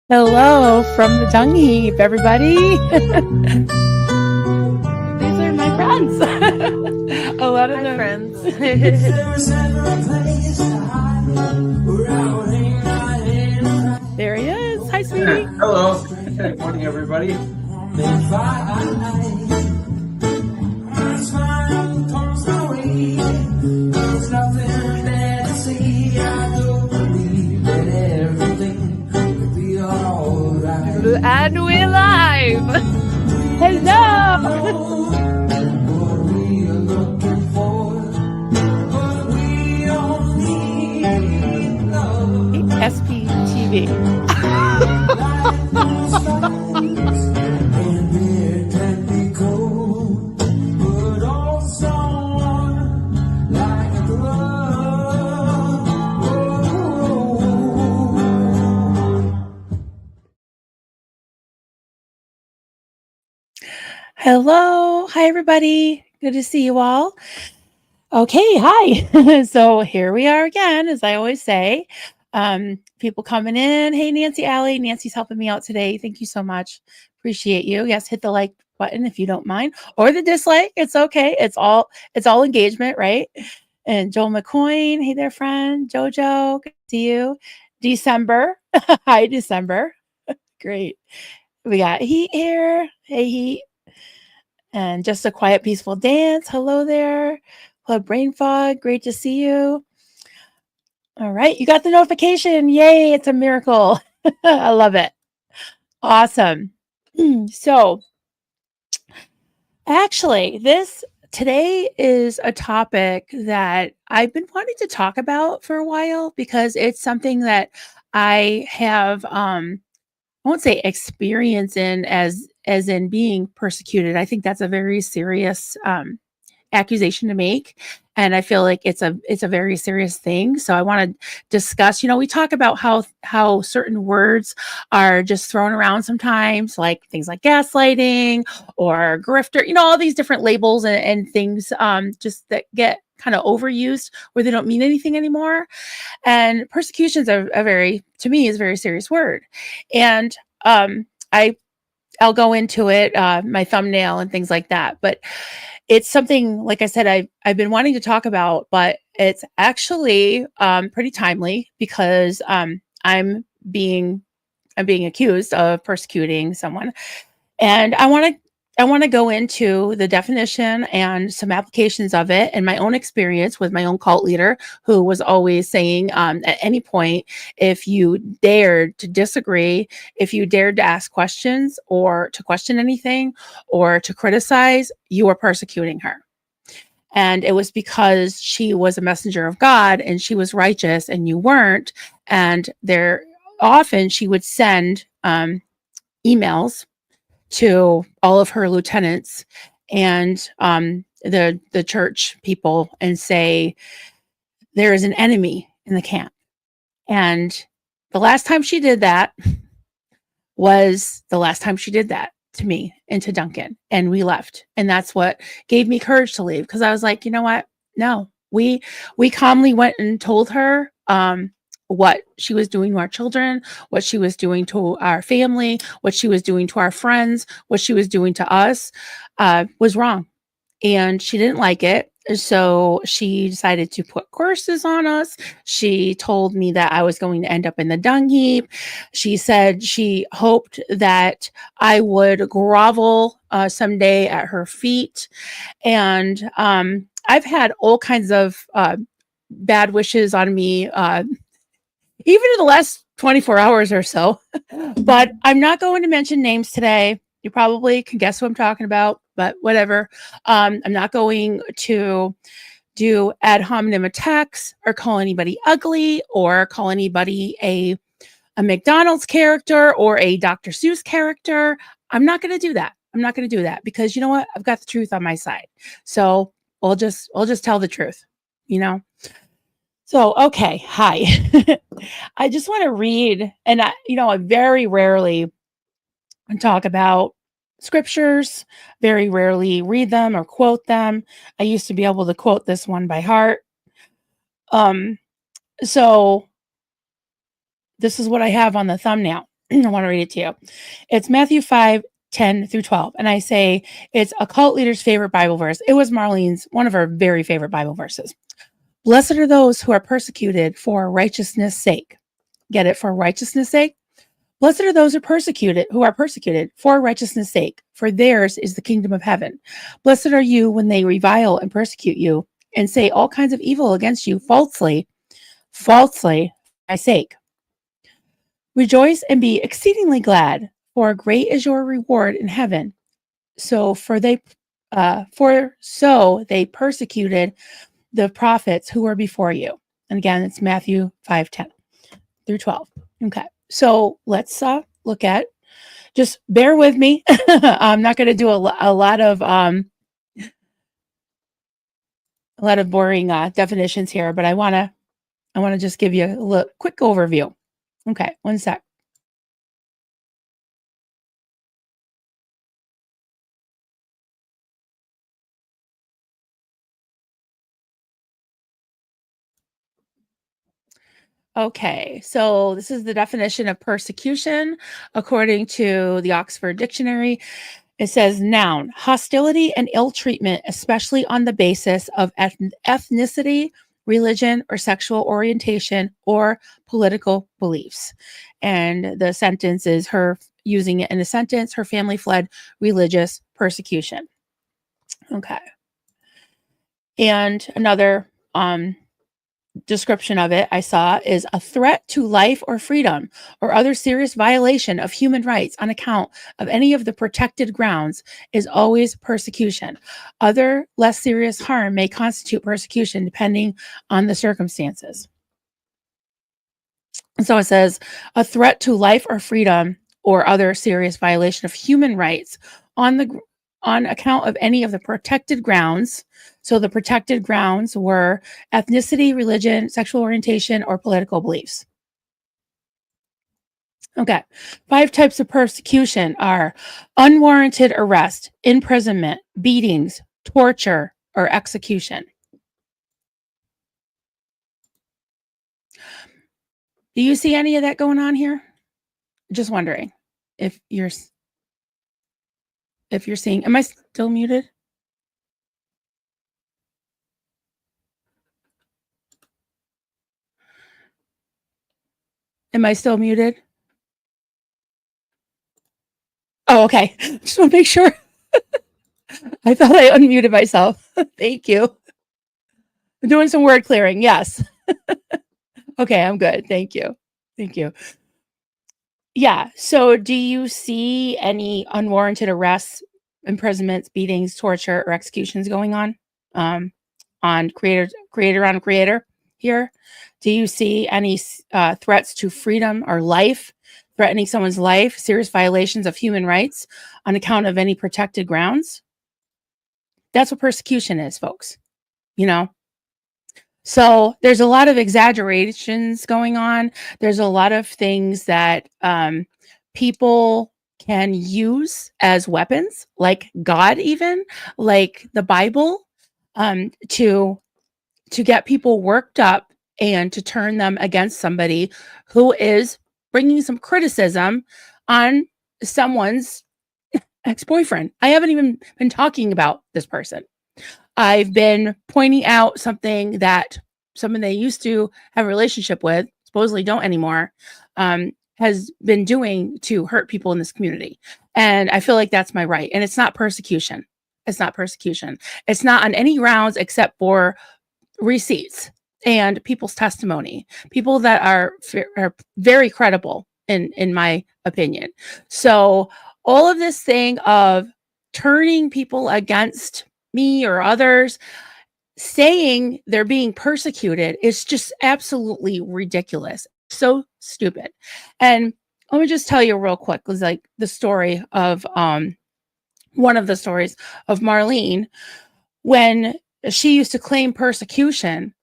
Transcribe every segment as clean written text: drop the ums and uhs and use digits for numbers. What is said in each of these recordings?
Hello from the dung heap, everybody. These are my friends. A lot of Hi, them. friends. There he is. Hi, sweetie. Hello. Good morning, everybody. And we're live. Hello. SPTV. Hello. Hi, everybody. Good to see you all. Okay. Hi. So here we are again, as I always say. People coming in. Hey, Nancy Alley. Nancy's helping me out today. Thank you so much. Appreciate you. Yes, hit the like button if you don't mind, or the dislike. It's okay. It's all engagement, right? And Joel McCoy. Hey there, friend. Jojo. Good to see you. December. Hi, December. Great. We got Heat here. Hey, Heat. And Just a Quiet, Peaceful Dance. Hello there. Club Brain Fog. Great to see you. All right. You got the notification. Yay. It's a miracle. I love it. Awesome. So, actually, today is a topic that I've been wanting to talk about for a while because it's something that I have I won't say experience in as in being persecuted. I think that's a very serious accusation to make, and I feel like it's a very serious thing. So I want to discuss. We talk about how certain words are just thrown around sometimes, like things like gaslighting or grifter. All these different labels and things just that get kind of overused where they don't mean anything anymore. And persecution is to me, is a very serious word. And I'll go into it, my thumbnail and things like that. But it's something, like I said, I've been wanting to talk about, but it's actually pretty timely because I'm being accused of persecuting someone, and I want to go into the definition and some applications of it and my own experience with my own cult leader, who was always saying, at any point, if you dared to disagree, if you dared to ask questions or to question anything or to criticize, you were persecuting her. And it was because she was a messenger of God and she was righteous and you weren't. And there often she would send emails to all of her lieutenants and the church people and say, there is an enemy in the camp. And the last time she did that was the last time she did that to me and to Duncan, and we left. And that's what gave me courage to leave, because I was like, you know what? No, we calmly went and told her what she was doing to our children, what she was doing to our family, what she was doing to our friends, what she was doing to us was wrong. And she didn't like it. So she decided to put curses on us. She told me that I was going to end up in the dung heap. She said she hoped that I would grovel someday at her feet. And I've had all kinds of bad wishes on me, even in the last 24 hours or so. But I'm not going to mention names today. You probably can guess who I'm talking about, but whatever. I'm not going to do ad hominem attacks or call anybody ugly or call anybody a McDonald's character or a Dr. Seuss character. I'm not going to do that. I'm not going to do that because you know what? I've got the truth on my side. So we'll just tell the truth, you know? So, okay. Hi. I just want to read, and I very rarely talk about scriptures, very rarely read them or quote them. I used to be able to quote this one by heart. So this is what I have on the thumbnail. I want to read it to you. It's Matthew 5:10-12. And I say it's a cult leader's favorite Bible verse. It was Marlene's, one of her very favorite Bible verses. Blessed are those who are persecuted for righteousness' sake. Get it? For righteousness' sake? Blessed are those who are persecuted for righteousness' sake, for theirs is the kingdom of heaven. Blessed are you when they revile and persecute you and say all kinds of evil against you falsely for my sake. Rejoice and be exceedingly glad, for great is your reward in heaven. So they persecuted the prophets who were before you. And again, it's Matthew 5:10-12. Okay, so let's look at. Just bear with me. I'm not going to do a lot of boring definitions here, but I want to just give you a quick overview. Okay, one sec. Okay, so this is the definition of persecution according to the Oxford Dictionary. It says noun, hostility and ill treatment, especially on the basis of ethnicity, religion, or sexual orientation or political beliefs. And the sentence is her using it in a sentence, her family fled religious persecution. Okay. And another description of it I saw is a threat to life or freedom or other serious violation of human rights on account of any of the protected grounds is always persecution. Other less serious harm may constitute persecution depending on the circumstances. And so it says a threat to life or freedom or other serious violation of human rights on account of any of the protected grounds. So the protected grounds were ethnicity, religion, sexual orientation, or political beliefs. Okay. 5 types of persecution are unwarranted arrest, imprisonment, beatings, torture, or execution. Do you see any of that going on here? Just wondering if you're seeing. Am I still muted? Am I still muted? Oh, okay. Just want to make sure. I thought I unmuted myself. Thank you. I'm doing some word clearing. Yes. Okay, I'm good. Thank you. Thank you. Yeah. So do you see any unwarranted arrests, imprisonments, beatings, torture, or executions going on creator here? Do you see any threats to freedom or life, threatening someone's life, serious violations of human rights on account of any protected grounds? That's what persecution is, folks. You know? So there's a lot of exaggerations going on. There's a lot of things that people can use as weapons, like God, even like the Bible, to get people worked up and to turn them against somebody who is bringing some criticism on someone's ex-boyfriend. I haven't even been talking about this person. I've been pointing out something that someone they used to have a relationship with, supposedly don't anymore, has been doing to hurt people in this community. And I feel like that's my right. And it's not persecution. It's not persecution. It's not on any grounds except for receipts and people's testimony, people that are very credible in my opinion. So all of this thing of turning people against me or others, saying they're being persecuted is just absolutely ridiculous. So stupid. And let me just tell you real quick, was like the story of one of the stories of Marlene. When she used to claim persecution,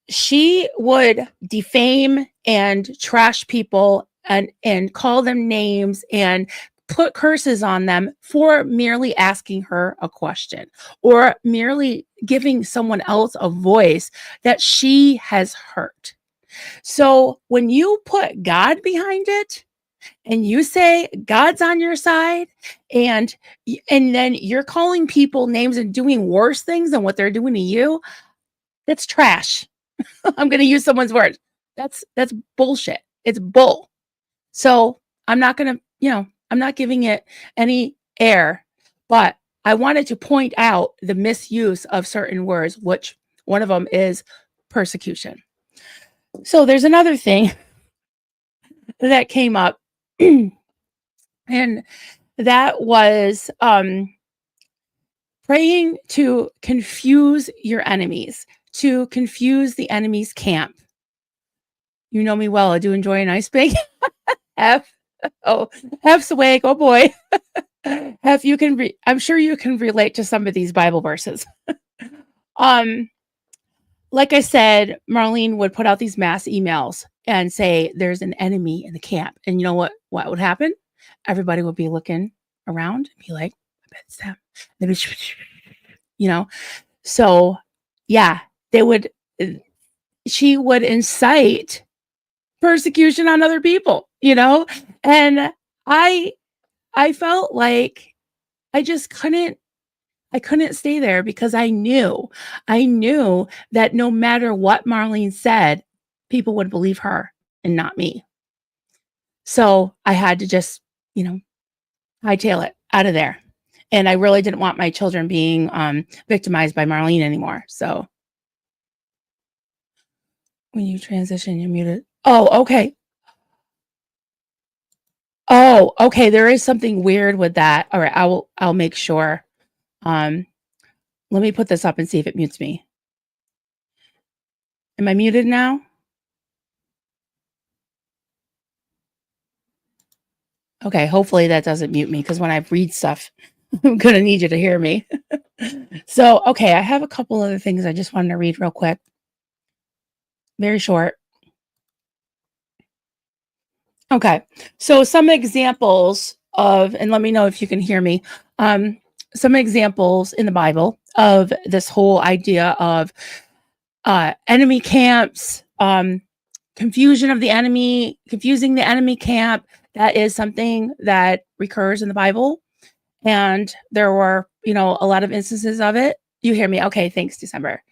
she would defame and trash people and call them names and put curses on them for merely asking her a question or merely giving someone else a voice that she has hurt. So when you put God behind it, and you say God's on your side, and then you're calling people names and doing worse things than what they're doing to you, that's trash. I'm going to use someone's words. That's bullshit. It's bull. So I'm not going to, I'm not giving it any air, but I wanted to point out the misuse of certain words, which one of them is persecution. So there's another thing that came up, and that was praying to confuse your enemies, to confuse the enemy's camp. You know me well. I do enjoy a nice big F. Oh, F swag. Oh boy. F, you can I'm sure you can relate to some of these Bible verses. Like I said, Marlene would put out these mass emails and say there's an enemy in the camp. And you know what would happen? Everybody would be looking around and be like, I bet it's them. They'd be, So yeah, she would incite persecution on other people, and I felt like I just couldn't stay there, because I knew that no matter what Marlene said, people would believe her and not me. So I had to just, hightail it out of there. And I really didn't want my children being victimized by Marlene anymore. So when you transition, you're muted. Oh, okay. Oh, okay. There is something weird with that. All right, I'll make sure. Let me put this up and see if it mutes me. Am I muted now? Okay, hopefully that doesn't mute me, because when I read stuff, I'm going to need you to hear me. So, okay, I have a couple other things I just wanted to read real quick. Very short. Okay, so some examples of, and let me know if you can hear me, some examples in the Bible of this whole idea of enemy camps, confusion of the enemy, confusing the enemy camp. That is something that recurs in the Bible. And there were, a lot of instances of it. You hear me? Okay, thanks, December.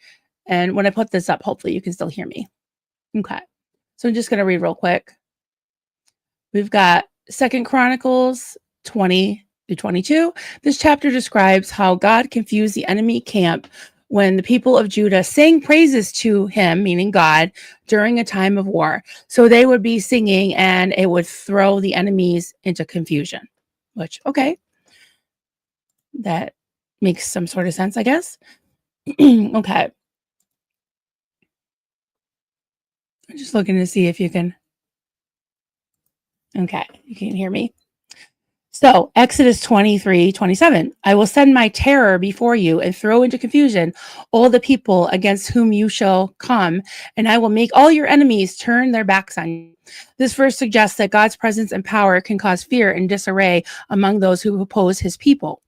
And when I put this up, hopefully you can still hear me. Okay, so I'm just going to read real quick. We've got 2 Chronicles 20-22. This chapter describes how God confused the enemy camp when the people of Judah sang praises to him, meaning God, during a time of war. So they would be singing and it would throw the enemies into confusion, which, okay, that makes some sort of sense, I guess. Okay. I'm just looking to see if you can. Okay, you can hear me. So Exodus 23:27, I will send my terror before you and throw into confusion all the people against whom you shall come, and I will make all your enemies turn their backs on you. This verse suggests that God's presence and power can cause fear and disarray among those who oppose his people.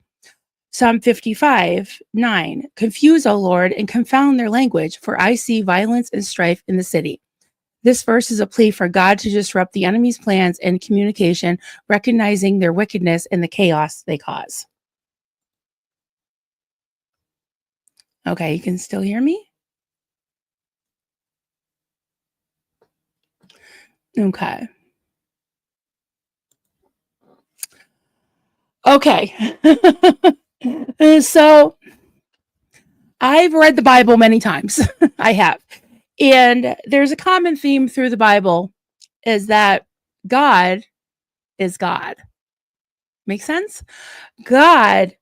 Psalm 55:9, confuse, O Lord, and confound their language, for I see violence and strife in the city. This verse is a plea for God to disrupt the enemy's plans and communication, recognizing their wickedness and the chaos they cause. Okay, you can still hear me? Okay. Okay. So I've read the Bible many times. I have. And there's a common theme through the Bible, is that God is God. Make sense? God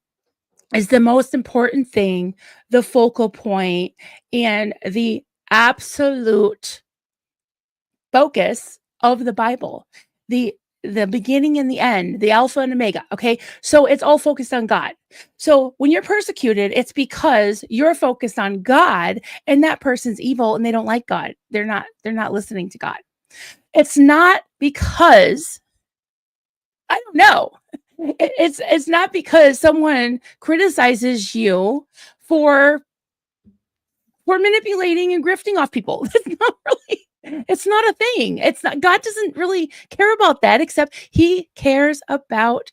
is the most important thing, the focal point, and the absolute focus of the Bible. The beginning and the end, the Alpha and Omega. Okay. So it's all focused on God. So when you're persecuted, it's because you're focused on God and that person's evil and they don't like God. They're not listening to God. It's not because, I don't know. It's not because someone criticizes you for manipulating and grifting off people. That's not really, It's not a thing. It's not, God doesn't really care about that, except he cares about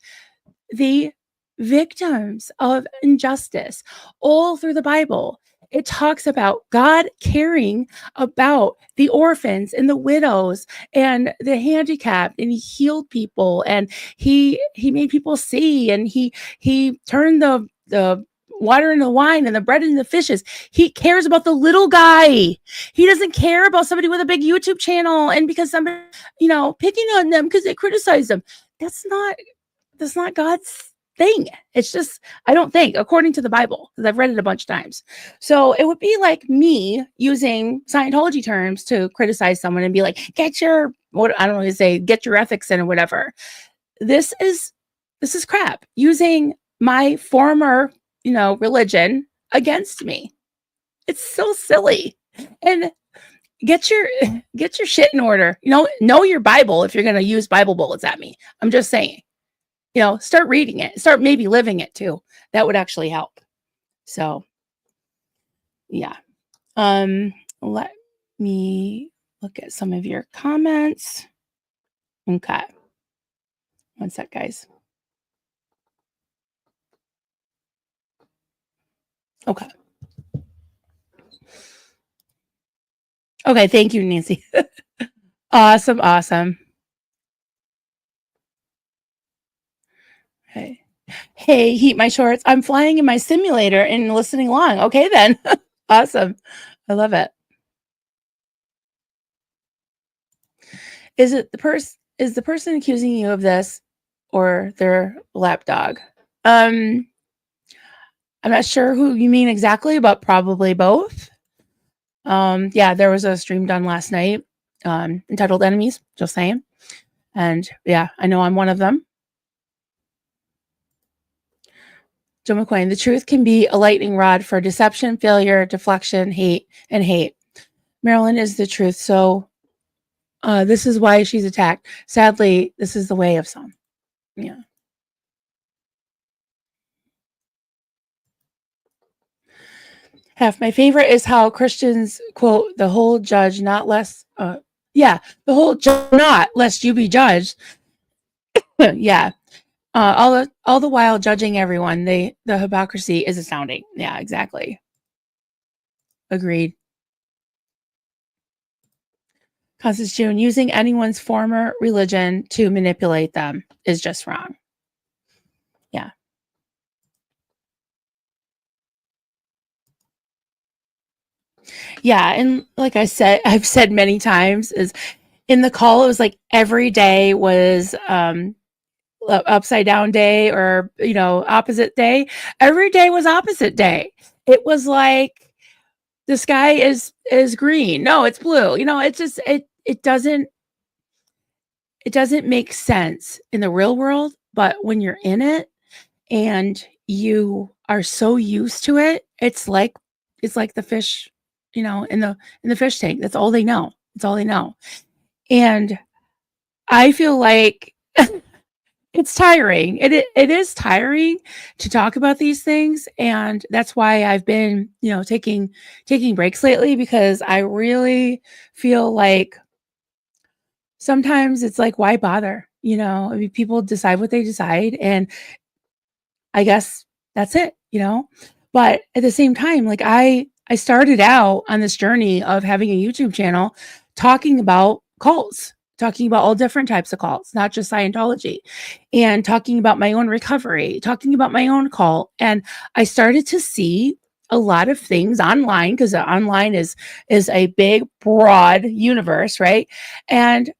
the victims of injustice. All through the Bible, it talks about God caring about the orphans and the widows and the handicapped, and he healed people, and he made people see, and he turned the water into wine and the bread into the fishes. He cares about the little guy. He doesn't care about somebody with a big YouTube channel, and because somebody, picking on them because they criticize them. That's not God's thing. It's just, I don't think, according to the Bible, because I've read it a bunch of times. So it would be like me using Scientology terms to criticize someone and be like, get your, what I don't want to say, get your ethics in or whatever. This is crap. Using my former, religion against me. It's so silly. And get your shit in order. Know your Bible if you're going to use Bible bullets at me. I'm just saying. Start reading it, start maybe living it too. That would actually help. So, yeah. Let me look at some of your comments. Okay. One sec, guys. Okay. Okay. Thank you, Nancy. Awesome. Hey, heat my shorts. I'm flying in my simulator and listening along. Okay, then. Awesome. I love it. Is the person accusing you of this or their lapdog? I'm not sure who you mean exactly, but probably both. Yeah, there was a stream done last night, entitled Enemies, just saying. And yeah, I know I'm one of them. Joe McQueen, the truth can be a lightning rod for deception, failure, deflection, hate. Marilyn is the truth. So this is why she's attacked. Sadly, this is the way of some. Yeah. Half my favorite is how Christians quote the whole judge, not less. The whole judge, not lest you be judged. Yeah. All the while judging everyone. The hypocrisy is astounding. Yeah, exactly. Agreed. Constance June, using anyone's former religion to manipulate them is just wrong. Yeah. Yeah, and like I've said many times, is in the call, it was like every day was upside down day, or opposite day. Every day was opposite day. It was like the sky is green. No, it's blue. It's just it doesn't make sense in the real world, but when you're in it and you are so used to it, it's like the fish, in the fish tank. That's all they know. It's all they know. And I feel like it's tiring. It is tiring to talk about these things, and that's why I've been, taking breaks lately, because I really feel like sometimes it's like, why bother? I mean, people decide what they decide, and I guess that's it. But at the same time, like I started out on this journey of having a YouTube channel talking about cults, talking about all different types of cults, not just Scientology, and talking about my own recovery, talking about my own cult. And I started to see a lot of things online, because online is a big, broad universe, right? And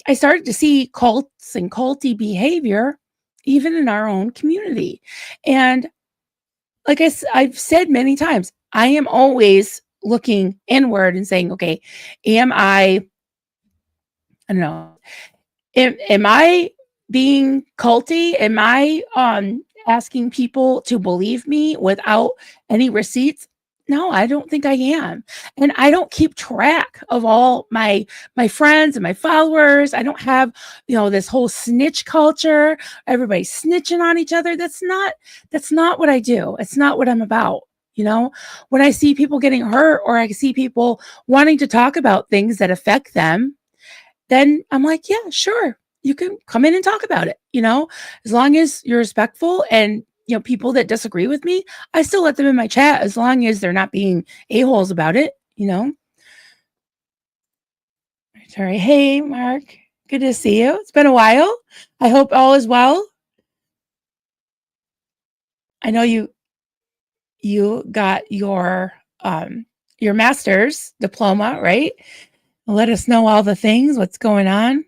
I started to see cults and culty behavior even in our own community. And like I've said many times, I am always looking inward and saying, okay, I don't know, am I being culty? Am I asking people to believe me without any receipts? No, I don't think I am. And I don't keep track of all my friends and my followers. I don't have, this whole snitch culture, everybody snitching on each other. That's not what I do. It's not what I'm about. You know, when I see people getting hurt or I see people wanting to talk about things that affect them, then I'm like, yeah, sure. You can come in and talk about it, as long as you're respectful and, people that disagree with me, I still let them in my chat as long as they're not being a-holes about it. Sorry. Hey, Mark. Good to see you. It's been a while. I hope all is well. I know you got your master's diploma, right? Let us know all the things, what's going on.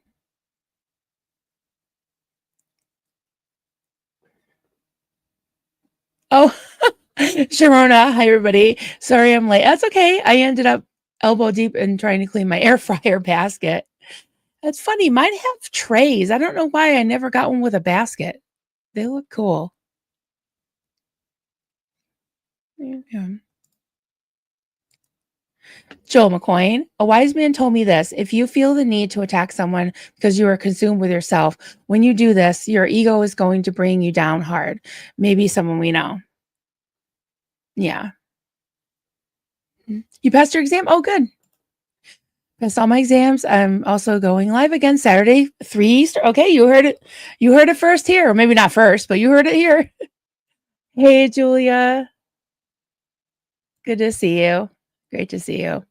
Oh, Sharona, hi everybody. Sorry I'm late. That's okay. I ended up elbow deep in trying to clean my air fryer basket. That's funny. Mine have trays. I don't know why I never got one with a basket. They look cool. Yeah. Joel McCoyne, a wise man told me this: if you feel the need to attack someone because you are consumed with yourself, when you do this, your ego is going to bring you down hard. Maybe someone we know. Yeah. You passed your exam? Oh, good. Passed all my exams. I'm also going live again Saturday, 3 Eastern. Okay, you heard it. You heard it first here. Or maybe not first, but you heard it here. Hey, Julia. Good to see you. Great to see you.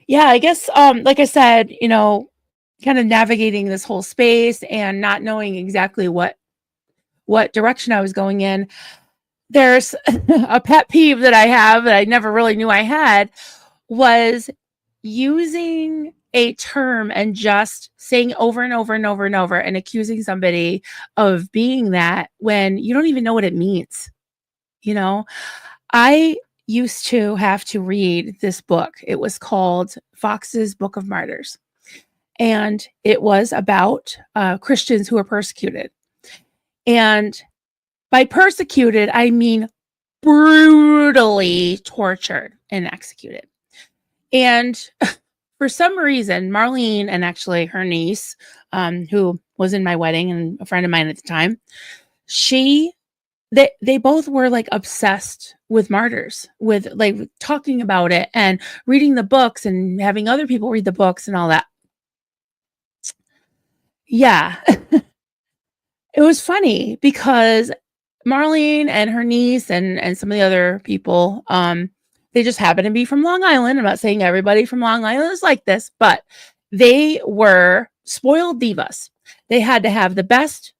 Yeah, I guess like I said, kind of navigating this whole space and not knowing exactly what direction I was going in. There's a pet peeve that I have that I never really knew I had, was using a term and just saying over and over and over and over and accusing somebody of being that when you don't even know what it means. I used to have to read this book. It was called Fox's Book of Martyrs, and it was about Christians who were persecuted. And by persecuted, I mean brutally tortured and executed. And for some reason, Marlene and actually her niece, who was in my wedding and a friend of mine at the time, they both were like obsessed with martyrs, with like talking about it and reading the books and having other people read the books and all that. Yeah. It was funny because Marlene and her niece and some of the other people, they just happen to be from Long Island. I'm not saying everybody from Long Island is like this, but they were spoiled divas. They had to have the best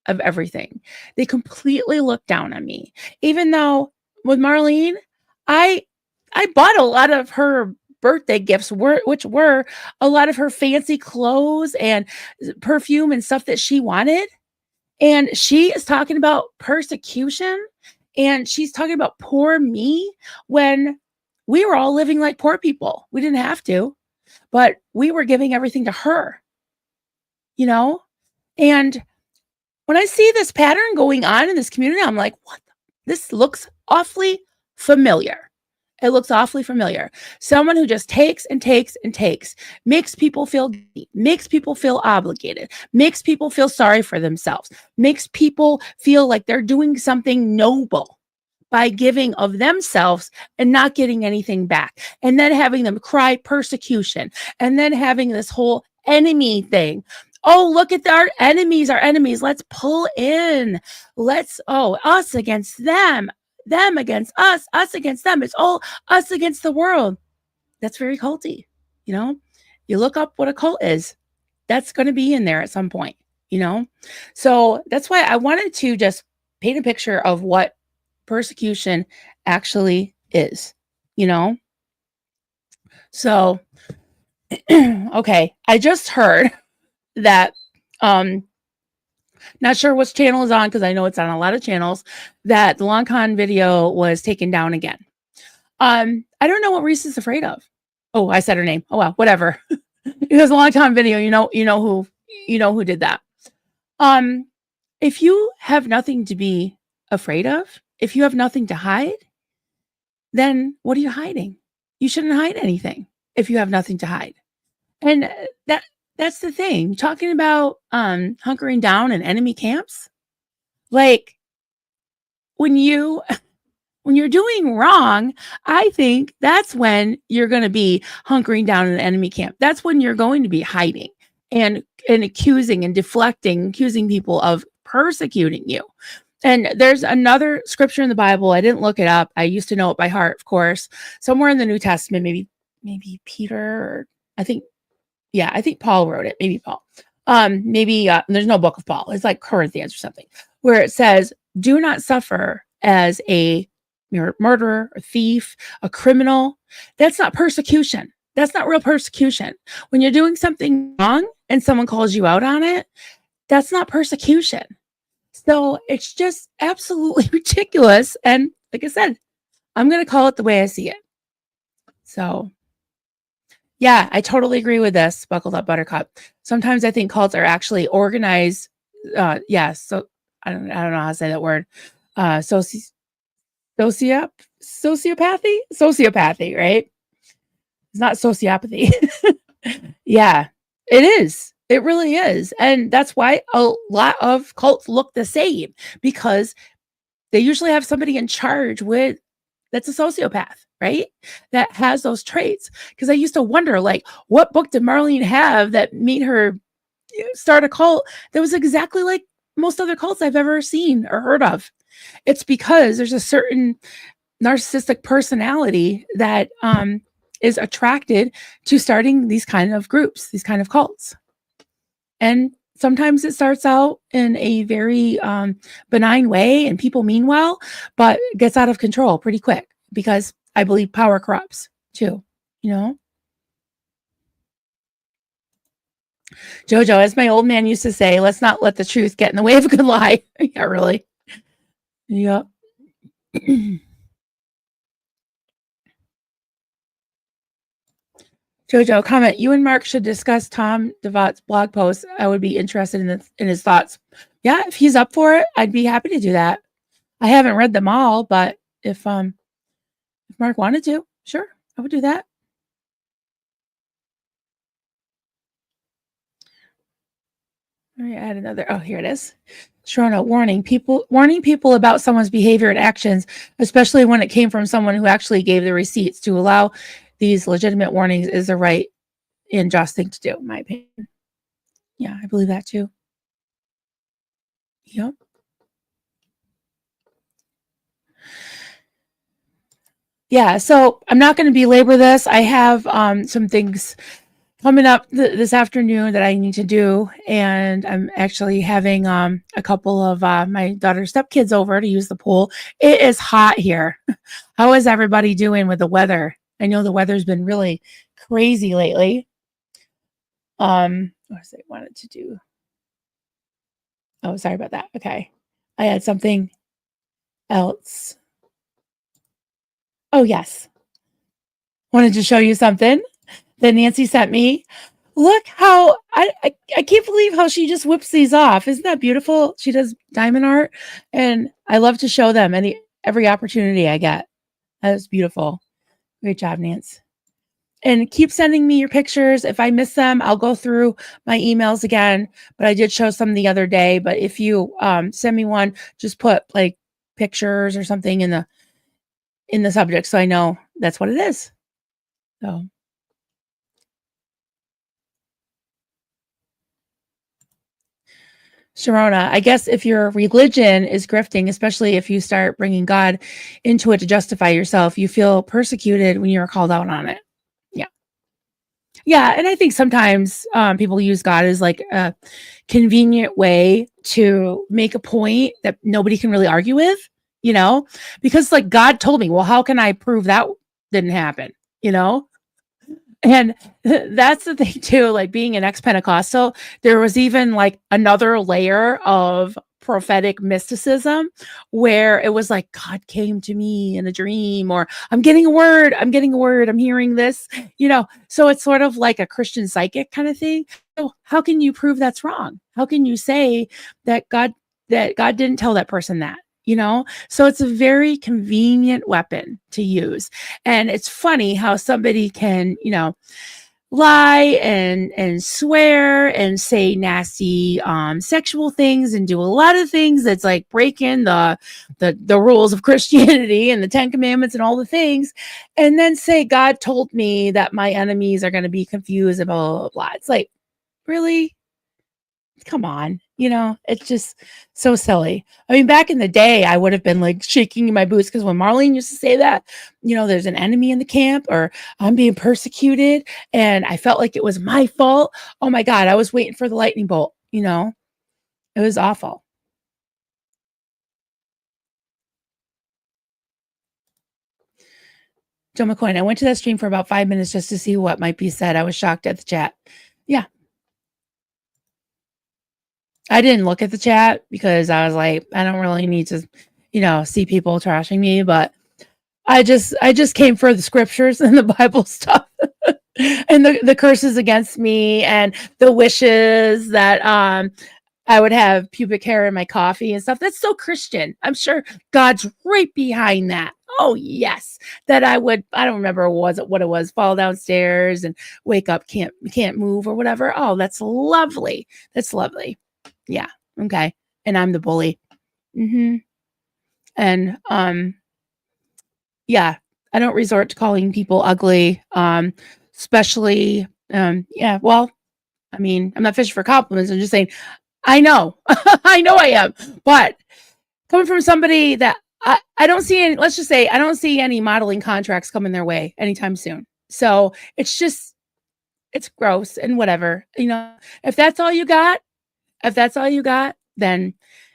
of everything. They completely looked down on me. Even though with Marlene, I bought a lot of her birthday gifts, which were a lot of her fancy clothes and perfume and stuff that she wanted. And she is talking about persecution, and she's talking about poor me when we were all living like poor people. We didn't have to, but we were giving everything to her, you know? And when I see this pattern going on in this community, I'm like, what? This looks awfully familiar. It looks awfully familiar. Someone who just takes and takes and takes, makes people feel guilty, makes people feel obligated, makes people feel sorry for themselves, makes people feel like they're doing something noble by giving of themselves and not getting anything back. And then having them cry persecution, and then having this whole enemy thing. Oh, look at our enemies, Let's pull in. Us against them against us against them. It's all us against the world. That's very culty. You look up what a cult is. That's going to be in there at some point, So that's why I wanted to just paint a picture of what persecution actually is, So, okay, I just heard that, not sure which channel is on because I know it's on a lot of channels, that the Long Con video was taken down again. I don't know what Reese is afraid of. Oh, I said her name. Oh well, whatever. It was a long time video. You know who did that. If you have nothing to be afraid of, if you have nothing to hide, then what are you hiding? You shouldn't hide anything if you have nothing to hide. And that's the thing. Talking about hunkering down in enemy camps. Like when you When you're doing wrong, I think that's when you're going to be hunkering down in the enemy camp. That's when you're going to be hiding and accusing and deflecting, accusing people of persecuting you. And there's another scripture in the Bible. I didn't look it up. I used to know it by heart, of course. Somewhere in the New Testament, maybe Peter, or I think Paul wrote it. Maybe Paul. There's no book of Paul. It's like Corinthians or something, where it says, "Do not suffer as a murderer, a thief, a criminal." That's not persecution. That's not real persecution. When you're doing something wrong and someone calls you out on it, that's not persecution. So it's just absolutely ridiculous. And like I said, I'm going to call it the way I see it. So yeah, I totally agree with this. Buckled up, Buttercup. Sometimes I think cults are actually organized. So I don't know how to say that word. Sociopathy, right? It's not sociopathy. Yeah, it is. It really is. And that's why a lot of cults look the same, because they usually have somebody in charge that's a sociopath, right? That has those traits. Because I used to wonder, like, what book did Marlene have that made her start a cult that was exactly like most other cults I've ever seen or heard of? It's because there's a certain narcissistic personality that is attracted to starting these kind of groups, these kind of cults. And sometimes it starts out in a very benign way and people mean well, but gets out of control pretty quick, because I believe power corrupts too, you know? Jojo, as my old man used to say, let's not let the truth get in the way of a good lie. Yeah, really. Yep. Jojo, comment, you and Mark should discuss Tom DeVott's blog post. I would be interested in his thoughts. Yeah, if he's up for it, I'd be happy to do that. I haven't read them all, but if Mark wanted to, sure, I would do that. All right, add another. Oh, here it is. Sharona, warning people about someone's behavior and actions, especially when it came from someone who actually gave the receipts. To allow these legitimate warnings is the right and just thing to do, in my opinion. Yeah, I believe that too. Yep. Yeah, so I'm not going to belabor this. I have some things coming up this afternoon that I need to do, and I'm actually having a couple of my daughter's stepkids over to use the pool. It is hot here. How is everybody doing with the weather? I know the weather's been really crazy lately. What was I wanted to do? Oh, sorry about that. Okay, I had something else. Oh yes, wanted to show you something that Nancy sent me. Look how I can't believe how she just whips these off. Isn't that beautiful? She does diamond art, and I love to show them every opportunity I get. That was beautiful. Great job, Nance. And keep sending me your pictures. If I miss them, I'll go through my emails again. But I did show some the other day. But if you send me one, just put like pictures or something in the subject, so I know that's what it is. So. Sharona, I guess if your religion is grifting, especially if you start bringing God into it to justify yourself, you feel persecuted when you're called out on it. Yeah. Yeah. And I think sometimes people use God as like a convenient way to make a point that nobody can really argue with, because like God told me, well, how can I prove that didn't happen? And that's the thing too, like being an ex-Pentecostal, there was even like another layer of prophetic mysticism where it was like God came to me in a dream, or I'm getting a word, I'm hearing this, so it's sort of like a Christian psychic kind of thing. So how can you prove that's wrong? How can you say that God didn't tell that person that? So it's a very convenient weapon to use. And it's funny how somebody can, lie and swear and say nasty sexual things and do a lot of things that's like breaking the rules of Christianity and the 10 commandments and all the things, and then say God told me that my enemies are going to be confused about blah, blah, blah. It's like, really? Come on, it's just so silly. I mean, back in the day, I would have been like shaking in my boots because when Marlene used to say that, there's an enemy in the camp or I'm being persecuted, and I felt like it was my fault. Oh my God, I was waiting for the lightning bolt. It was awful. Joe McCoy, I went to that stream for about 5 minutes just to see what might be said. I was shocked at the chat. Yeah. I didn't look at the chat because I was like, I don't really need to, see people trashing me, but I just came for the scriptures and the Bible stuff and the curses against me and the wishes that I would have pubic hair in my coffee and stuff. That's so Christian. I'm sure God's right behind that. Oh yes, that I don't remember what it was, fall downstairs and wake up, can't move or whatever. Oh, that's lovely. That's lovely. Yeah. Okay. And I'm the bully. And yeah, I don't resort to calling people ugly. Especially yeah, well, I mean, I'm not fishing for compliments. I'm just saying, I know. I know I am. But coming from somebody that I don't see any, let's just say I don't see any modeling contracts coming their way anytime soon. So it's gross and whatever. If that's all you got, then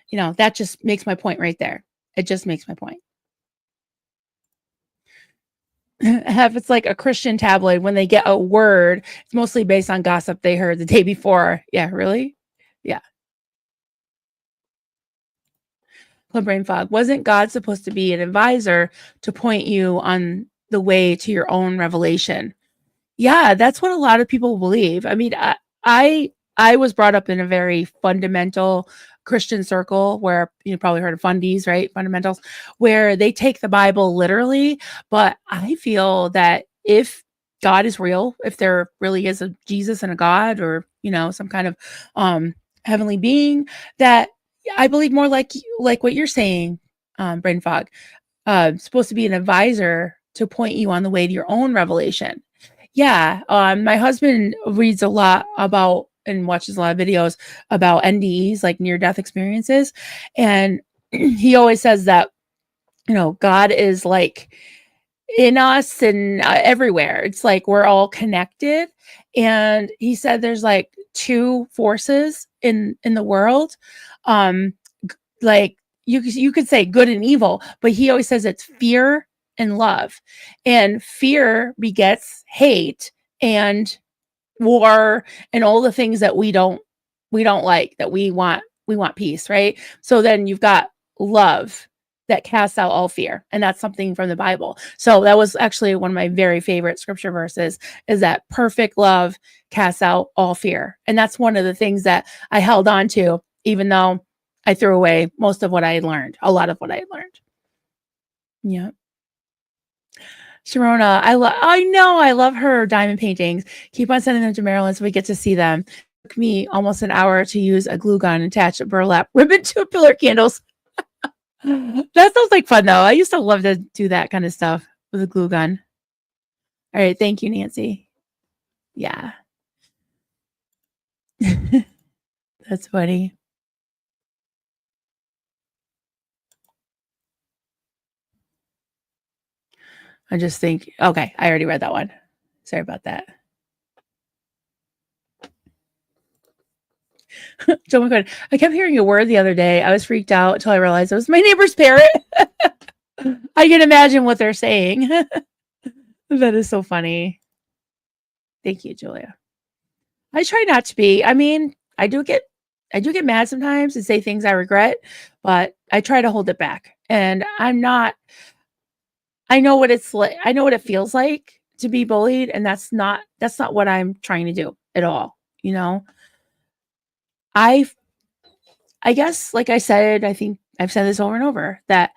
that just makes my point right there. It just makes my point. If it's like a Christian tabloid, when they get a word, it's mostly based on gossip they heard the day before. Yeah, really? Yeah. Club Brain Fog. Wasn't God supposed to be an advisor to point you on the way to your own revelation? Yeah, that's what a lot of people believe. I mean, I was brought up in a very fundamental Christian circle where you probably heard of fundies, right? Fundamentals, where they take the Bible literally. But I feel that if God is real, if there really is a Jesus and a God or, some kind of heavenly being, that I believe more like what you're saying, Brain Fog, supposed to be an advisor to point you on the way to your own revelation. Yeah. My husband reads a lot about and watches a lot of videos about NDEs, like near death experiences. And he always says that, God is like in us and everywhere. It's like we're all connected. And he said there's like two forces in the world. Like you could say good and evil, but he always says it's fear and love, and fear begets hate and war and all the things that we don't like, that we want peace, right? So then you've got love that casts out all fear, and that's something from the Bible. So that was actually one of my very favorite scripture verses, is that perfect love casts out all fear. And that's one of the things that I held on to, even though I threw away most of what I had learned, a lot of what I had learned. Yeah. Sharona, I know, I love her diamond paintings. Keep on sending them to Maryland so we get to see them. It took me almost an hour to use a glue gun and attach a burlap ribbon to a pillar candles. That sounds like fun though. I used to love to do that kind of stuff with a glue gun. All right, thank you, Nancy. Yeah. That's funny. I just think, okay, I already read that one. Sorry about that. Joe McCoy, I kept hearing a word the other day. I was freaked out until I realized it was my neighbor's parrot. I can imagine what they're saying. That is so funny. Thank you, Julia. I try not to be. I mean, I do get mad sometimes and say things I regret, but I try to hold it back. And I know what it's like. I know what it feels like to be bullied, and that's not what I'm trying to do at all. I guess, like I said, I think I've said this over and over, that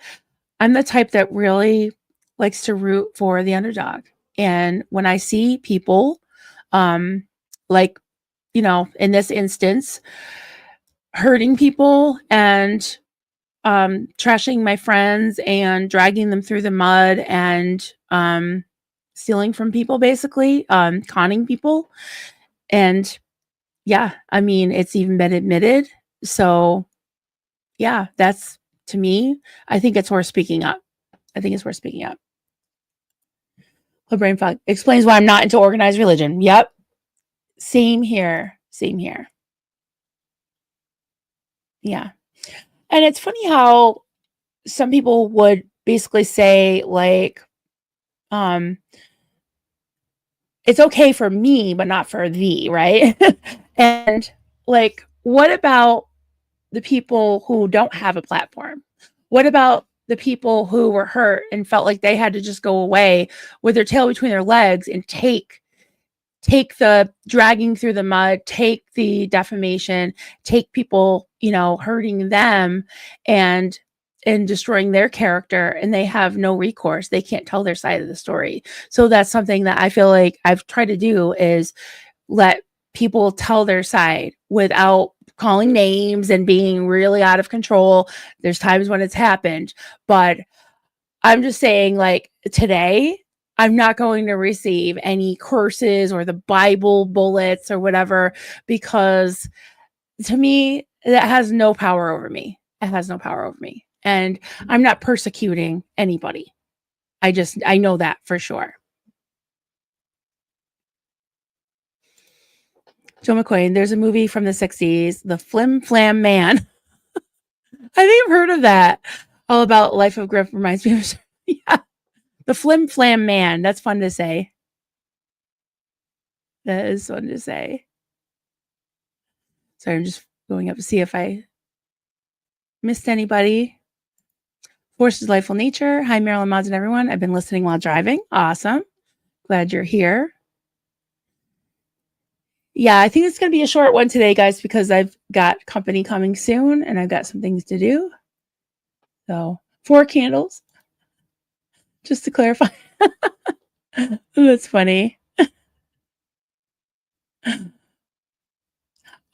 I'm the type that really likes to root for the underdog. And when I see people like, in this instance, hurting people and trashing my friends and dragging them through the mud and stealing from people, basically, conning people. And yeah, I mean, it's even been admitted. So yeah, that's, to me, I think it's worth speaking up. The brain fog explains why I'm not into organized religion. Yep. Same here. Yeah. And it's funny how some people would basically say, like, it's okay for me, but not for thee, right? And like, what about the people who don't have a platform? What about the people who were hurt and felt like they had to just go away with their tail between their legs and take the dragging through the mud, take the defamation, take people, hurting them and destroying their character, and they have no recourse. They can't tell their side of the story. So that's something that I feel like I've tried to do, is let people tell their side without calling names and being really out of control. There's times when it's happened, but I'm just saying, like, today, I'm not going to receive any curses or the Bible bullets or whatever, because to me, that has no power over me. It has no power over me. And I'm not persecuting anybody. I know that for sure. Joe McQuain, there's a movie from the 60s, The Flim Flam Man. I think I've heard of that. All about Life of Griff. Reminds me of, yeah. The Flim Flam Man. That's fun to say. That is fun to say. Sorry, I'm just going up to see if I missed anybody. Force is Lifeful Nature. Hi, Marilyn, Mods, and everyone. I've been listening while driving. Awesome. Glad you're here. Yeah, I think it's going to be a short one today, guys, because I've got company coming soon and I've got some things to do. So 4 candles, just to clarify. That's funny.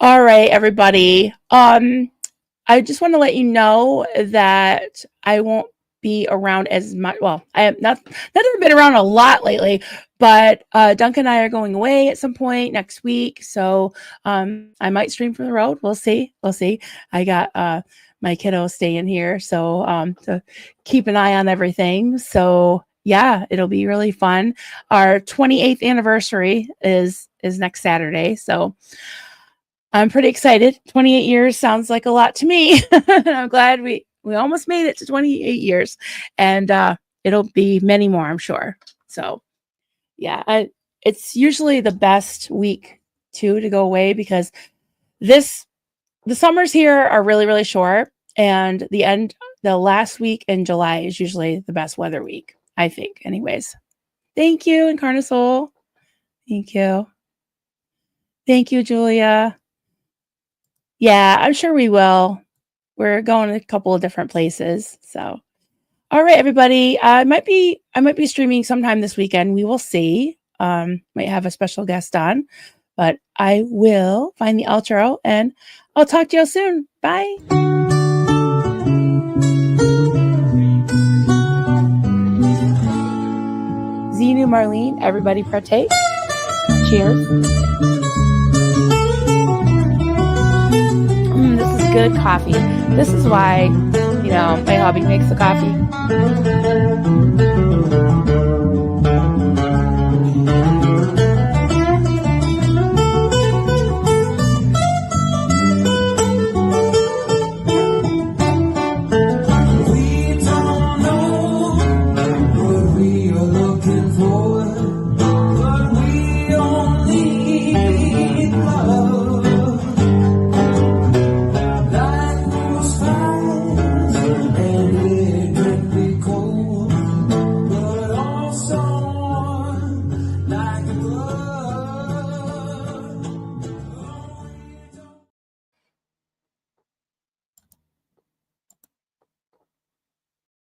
All right, everybody. I just want to let you know that I won't be around as much. Well, I have not been around a lot lately, but Duncan and I are going away at some point next week. So I might stream from the road. We'll see. I got my kiddo staying here, so to keep an eye on everything. So yeah, it'll be really fun. Our 28th anniversary is next Saturday. So I'm pretty excited. 28 years sounds like a lot to me. And I'm glad we almost made it to 28 years, and it'll be many more, I'm sure. So yeah, it's usually the best week too to go away, because the summers here are really, really short, and the last week in July is usually the best weather week, I think. Anyways, thank you, Incarnasoul. Thank you, Julia. Yeah, I'm sure we will. We're going to a couple of different places. So, all right, everybody. I might be streaming sometime this weekend. We will see. Might have a special guest on, but I will find the outro and I'll talk to you all soon. Bye. Xenu, Marlene, everybody partake. Cheers. This is good coffee. This is why, my hubby makes the coffee.